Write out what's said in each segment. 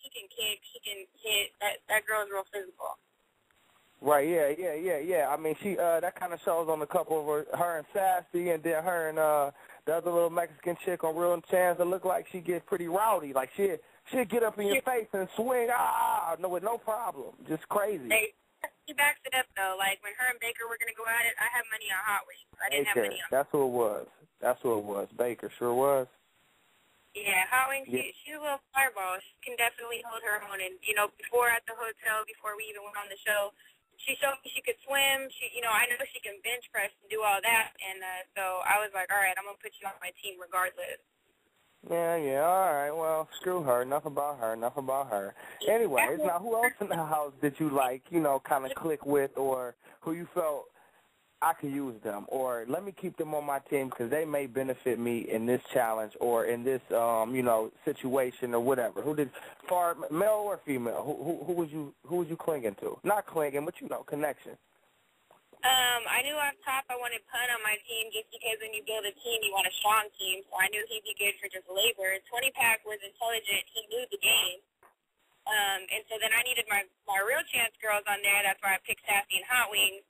She can kick. She can hit. That girl's real physical. Right, yeah. I mean, she that kind of shows on a couple of her and Sassy, and then her and the other little Mexican chick on Real Chance. It look like she gets pretty rowdy. Like she'll get up in your face and swing, no, with no problem. Just crazy. Hey, she backs it up though. Like when her and Baker were gonna go at it, I had money on Hot Wings. I didn't have money on. That's who it was. Baker sure was. Yeah, Hot Wings. Yeah. She's a little fireball. She can definitely hold her own. And before at the hotel, before we even went on the show, she showed me she could swim. I know she can bench press and do all that. And so I was like, all right, I'm gonna put you on my team regardless. Yeah, all right. Well, screw her. Enough about her. Anyways, now who else in the house did you like, kind of click with, or who you felt I could use them, or let me keep them on my team because they may benefit me in this challenge or in this, situation or whatever. Who did, male or female? Who was you clinging to? Not clinging, but connection. I knew off top I wanted Pun on my team just because when you build a team, you want a strong team. So I knew he'd be good for just labor. 20-pack was intelligent. He knew the game. And so then I needed my Real Chance girls on there. That's why I picked Sassy and Hot Wings.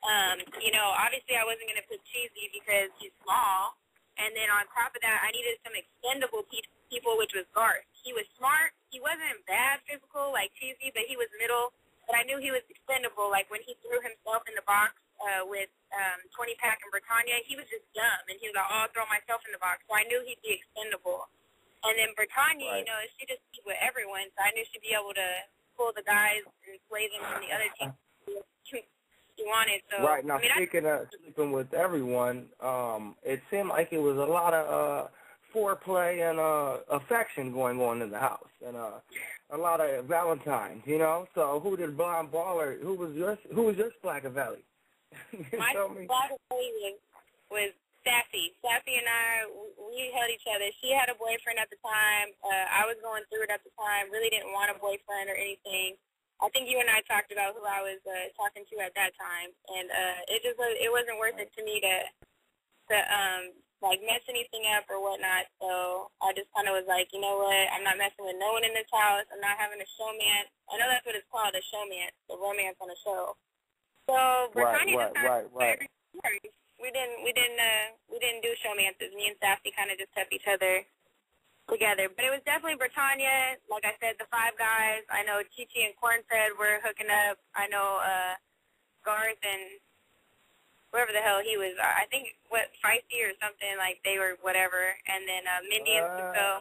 Obviously I wasn't going to put Cheesy because he's small. And then on top of that, I needed some expendable people, which was Garth. He was smart. He wasn't bad physical like Cheesy, but he was middle. But I knew he was expendable. Like when he threw himself in the box with 20-pack and Britannia, he was just dumb. And he was like, I'll throw myself in the box. So I knew he'd be expendable. And then Britannia, right. She just beat with everyone. So I knew she'd be able to pull the guys and sway them from the other team. You wanted, so right now. Speaking of sleeping with everyone, it seemed like it was a lot of foreplay and affection going on in the house, and a lot of Valentines. So who did Blonde Baller? Who was your Splacker-Valley? My Splacker-Valley was Sassy. Sassy and I, we held each other. She had a boyfriend at the time. I was going through it at the time. Really didn't want a boyfriend or anything. I think you and I talked about who I was talking to at that time, and it wasn't worth it to me to mess anything up or whatnot. So I just kind of was like, you know what? I'm not messing with no one in this house. I'm not having a showman. I know that's what it's called, a showman, the romance on a show. So Britannia right. We didn't do showmances. Me and Sassy kind of just kept each other together. But it was definitely Britannia. Like I said, the 5 guys. I know Chi-Chi and Cornfed were hooking up. I know Garth and whoever the hell he was. I think, Feisty or something, like they were whatever. And then Mindy and Cisco.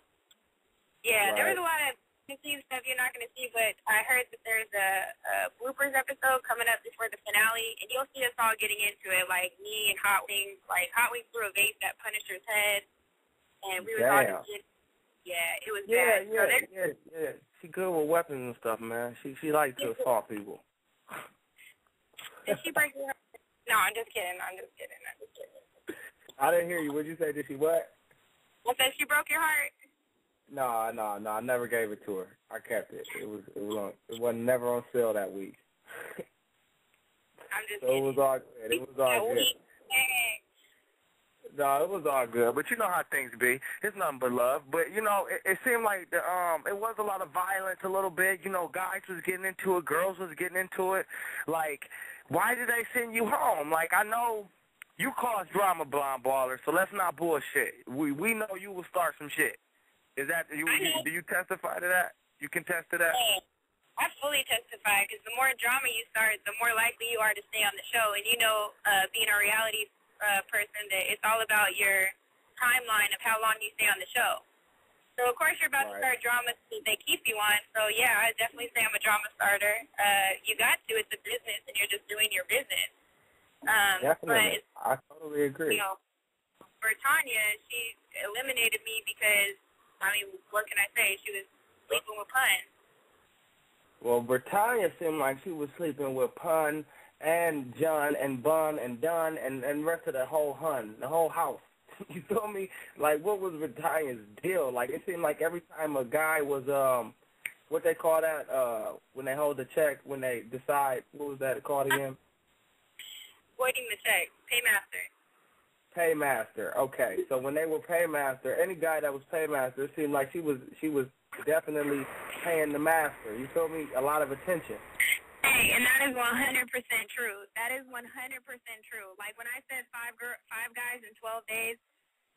Yeah, right. There was a lot of stuff you're not going to see, but I heard that there's a bloopers episode coming up before the finale, and you'll see us all getting into it, like me and Hot Wings. Like, Hot Wings threw a vase at Punisher's head, and we were all just getting. Yeah, it was bad. Yeah. She good with weapons and stuff, man. She likes to assault people. Did she break your heart? No, I'm just kidding. I didn't hear you. What'd you say? Did she what? I said she broke your heart. No, I never gave it to her. I kept it. It wasn't never on sale that week. I'm just so kidding. It was all good. No, it was all good. But you know how things be. It's nothing but love. But, it seemed like it was a lot of violence a little bit. Guys was getting into it. Girls was getting into it. Like, why did they send you home? Like, I know you caused drama, Blonde Baller, so let's not bullshit. We know you will start some shit. Is that, do you testify to that? You can test to that? I fully testify, because the more drama you start, the more likely you are to stay on the show. And being a reality person, that it's all about your timeline of how long you stay on the show. So, of course, you're about to start drama so they keep you on. So, yeah, I definitely say I'm a drama starter. You got to. It's a business, and you're just doing your business. Definitely. I totally agree. For Tanya, she eliminated me because, what can I say? She was sleeping with Pun. Well, Britannia seemed like she was sleeping with Pun and John and Bun and Dunn and the rest of the whole house. You feel me? Like, what was Britannia's deal? Like, it seemed like every time a guy was, what they call that, when they hold the check, when they decide, what was that called again? Voiding the check. Paymaster. Paymaster. Okay. So when they were Paymaster, any guy that was Paymaster, it seemed like she was definitely paying the master. You feel me? A lot of attention. Hey, and that is 100% true. That is 100% true. Like when I said five guys in 12 days,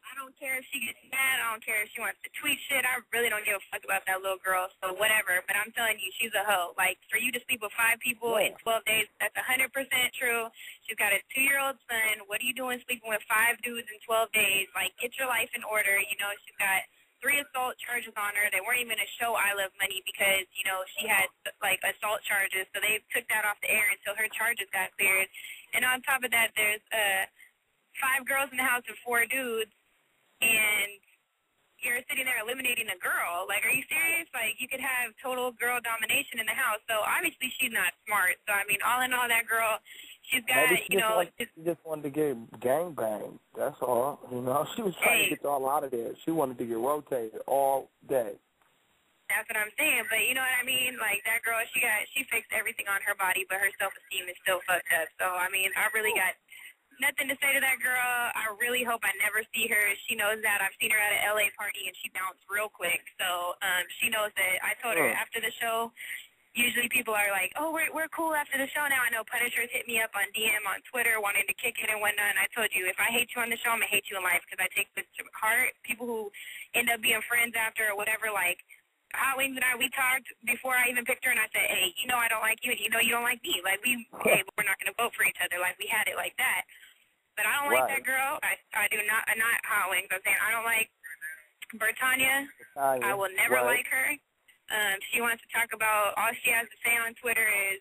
I don't care if she gets mad. I don't care if she wants to tweet shit. I really don't give a fuck about that little girl. So whatever. But I'm telling you, she's a hoe. Like for you to sleep with 5 people in 12 days, that's 100% true. She's got a 2-year-old son. What are you doing sleeping with 5 dudes in 12 days? Like get your life in order. You know, she's got 3 assault charges on her. They weren't even going to show I Love Money because, you know, she had, like, assault charges. So they took that off the air until her charges got cleared. And on top of that, there's 5 girls in the house and 4 dudes. And you're sitting there eliminating a girl. Like, are you serious? Like, you could have total girl domination in the house. So obviously she's not smart. So, I mean, all in all, that girl, she's got, Maybe she just wanted to get gangbanged. That's all. You know, she was trying to get y'all out of there. She wanted to get rotated all day. That's what I'm saying. But you know what I mean? Like, that girl, she fixed everything on her body, but her self-esteem is still fucked up. So, I mean, I really got nothing to say to that girl. I really hope I never see her. She knows that. I've seen her at an LA party, and she bounced real quick. So she knows that. I told her after the show, usually people are like, oh, we're cool after the show now. I know Punishers hit me up on DM on Twitter wanting to kick it and whatnot. And I told you, if I hate you on the show, I'm going to hate you in life because I take this to heart. People who end up being friends after or whatever, like, Hot Wings and I, we talked before I even picked her, and I said, hey, you know I don't like you, and you know you don't like me. Like, we're not going to vote for each other. Like, we had it like that. But I don't like that girl. I do not Hot Wings. I'm saying I don't like Britannia. I will never like her. She wants to talk about, all she has to say on Twitter is,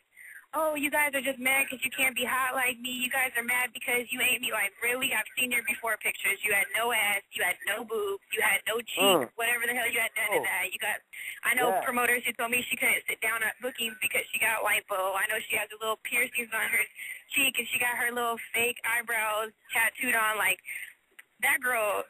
oh, you guys are just mad because you can't be hot like me. You guys are mad because you ain't me. Like, really? I've seen your before pictures. You had no ass. You had no boobs. You had no cheeks. Whatever the hell you had done to that. I know promoters who told me she couldn't sit down at bookings because she got lipo. I know she has the little piercings on her cheek and she got her little fake eyebrows tattooed on. Like, that girl,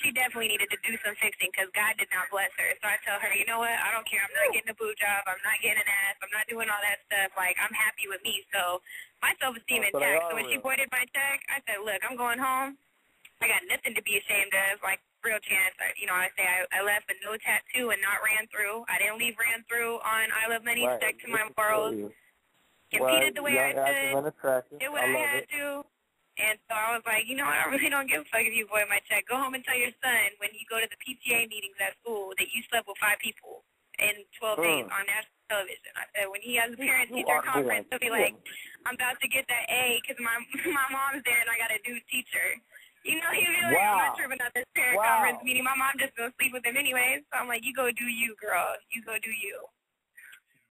she definitely needed to do some fixing because God did not bless her. So I tell her, you know what? I don't care. I'm not getting a boob job. I'm not getting an ass. I'm not doing all that stuff. Like, I'm happy with me. So my self-esteem intact. So when she voided my check, I said, look, I'm going home. I got nothing to be ashamed of. Like, real chance. I say I left with no tattoo and not ran through. I didn't leave ran through on I Love Money. Stuck to my morals. Competed the way I should. Did what I had to. And so I was like, you know what, I really don't give a fuck if you void my check. Go home and tell your son when you go to the PTA meetings at school that you slept with 5 people in 12 days on national television. I said, when he has a parent-teacher conference, he'll be like, I'm about to get that A because my mom's there and I got a dude teacher. You know, he'll be like, I'm not tripping at this parent conference meeting. My mom just going to sleep with him anyways. So I'm like, you go do you, girl. You go do you.